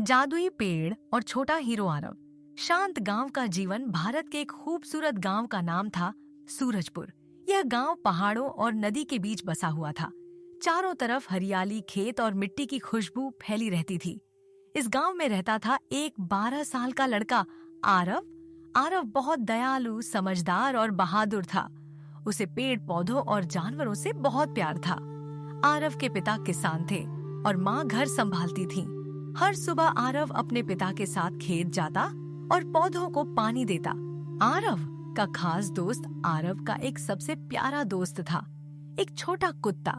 जादुई पेड़ और छोटा हीरो आरव। शांत गांव का जीवन। भारत के एक खूबसूरत गांव का नाम था सूरजपुर। यह गांव पहाड़ों और नदी के बीच बसा हुआ था। चारों तरफ हरियाली, खेत और मिट्टी की खुशबू फैली रहती थी। इस गांव में रहता था एक 12 साल का लड़का, आरव। आरव बहुत दयालु, समझदार और बहादुर था। उसे पेड़ पौधों और जानवरों से बहुत प्यार था। आरव के पिता किसान थे और माँ घर संभालती थी। हर सुबह आरव अपने पिता के साथ खेत जाता और पौधों को पानी देता। आरव का खास दोस्त आरव का एक सबसे प्यारा दोस्त था, एक छोटा कुत्ता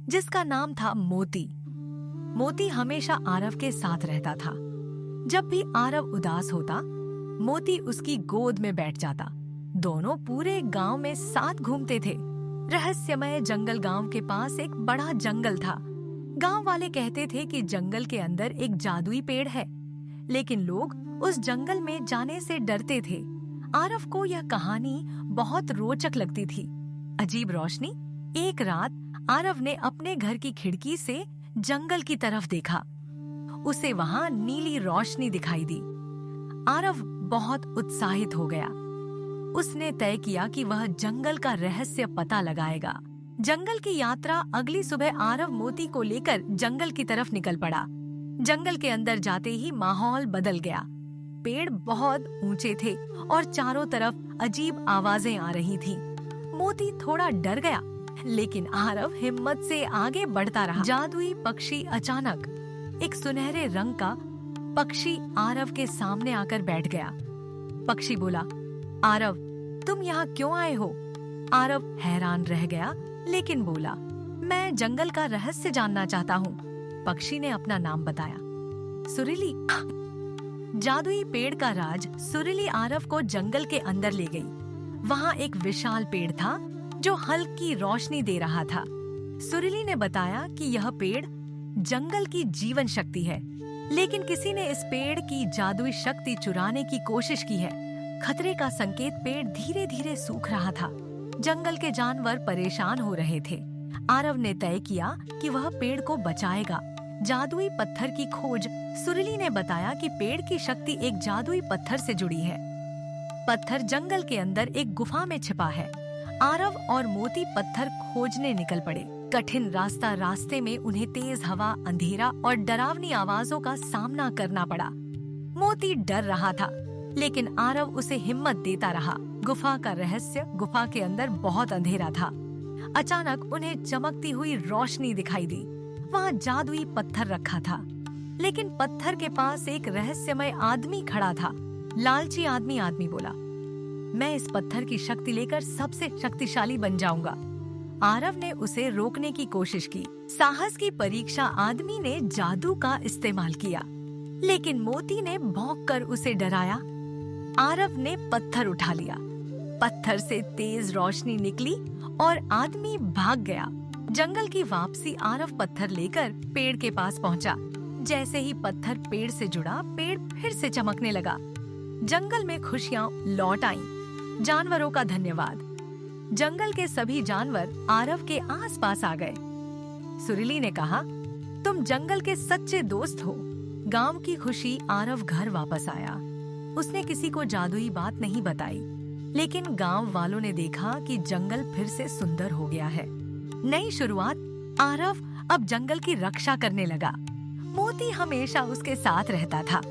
जिसका नाम था मोती। मोती हमेशा आरव के साथ रहता था। जब भी आरव उदास होता, मोती उसकी गोद में बैठ जाता। दोनों पूरे गांव में साथ घूमते थे। रहस्यमय जंगल। गांव के पास एक बड़ा जंगल था। गांव वाले कहते थे कि जंगल के अंदर एक जादुई पेड़ है, लेकिन लोग उस जंगल में जाने से डरते थे। आरव को यह कहानी बहुत रोचक लगती थी। अजीब रोशनी। एक रात आरव ने अपने घर की खिड़की से जंगल की तरफ देखा। उसे वहां नीली रोशनी दिखाई दी। आरव बहुत उत्साहित हो गया। उसने तय किया कि वह जंगल का रहस्य पता लगाएगा। जंगल की यात्रा। अगली सुबह आरव मोती को लेकर जंगल की तरफ निकल पड़ा। जंगल के अंदर जाते ही माहौल बदल गया। पेड़ बहुत ऊंचे थे और चारों तरफ अजीब आवाजें आ रही थीं। मोती थोड़ा डर गया, लेकिन आरव हिम्मत से आगे बढ़ता रहा। जादुई पक्षी। अचानक एक सुनहरे रंग का पक्षी आरव के सामने आकर बैठ गया। पक्षी बोला, आरव, तुम यहाँ क्यों आए हो? आरव हैरान रह गया, लेकिन बोला, मैं जंगल का रहस्य जानना चाहता हूँ। पक्षी ने अपना नाम बताया, सुरीली। जादुई पेड़ का राज। सुरीली आरव को जंगल के अंदर ले गई। वहाँ एक विशाल पेड़ था जो हल्की रोशनी दे रहा था। सुरीली ने बताया कि यह पेड़ जंगल की जीवन शक्ति है, लेकिन किसी ने इस पेड़ की जादुई शक्ति चुराने की कोशिश की है। खतरे का संकेत। पेड़ धीरे धीरे सूख रहा था। जंगल के जानवर परेशान हो रहे थे। आरव ने तय किया कि वह पेड़ को बचाएगा। जादुई पत्थर की खोज। सुरीली ने बताया कि पेड़ की शक्ति एक जादुई पत्थर से जुड़ी है। पत्थर जंगल के अंदर एक गुफा में छिपा है। आरव और मोती पत्थर खोजने निकल पड़े। कठिन रास्ता। रास्ते में उन्हें तेज हवा, अंधेरा और डरावनी आवाजों का सामना करना पड़ा। मोती डर रहा था, लेकिन आरव उसे हिम्मत देता रहा। गुफा का रहस्य। गुफा के अंदर बहुत अंधेरा था। अचानक उन्हें चमकती हुई रोशनी दिखाई दी। वहाँ जादुई पत्थर रखा था, लेकिन पत्थर के पास एक रहस्यमय आदमी खड़ा था। लालची आदमी। आदमी बोला, मैं इस पत्थर की शक्ति लेकर सबसे शक्तिशाली बन जाऊंगा। आरव ने उसे रोकने की कोशिश की। साहस की परीक्षा। आदमी ने जादू का इस्तेमाल किया, लेकिन मोती ने भौंककर उसे डराया। आरव ने पत्थर उठा लिया। पत्थर से तेज रोशनी निकली और आदमी भाग गया। जंगल की वापसी। आरव पत्थर लेकर पेड़ के पास पहुंचा। जैसे ही पत्थर पेड़ से जुड़ा, पेड़ फिर से चमकने लगा। जंगल में खुशियां लौट आईं। जानवरों का धन्यवाद। जंगल के सभी जानवर आरव के आसपास आ गए। सुरीली ने कहा, तुम जंगल के सच्चे दोस्त हो। गांव की खुशी। आरव घर वापस आया। उसने किसी को जादुई बात नहीं बताई, लेकिन गांव वालों ने देखा कि जंगल फिर से सुंदर हो गया है। नई शुरुआत। आरव अब जंगल की रक्षा करने लगा। मोती हमेशा उसके साथ रहता था।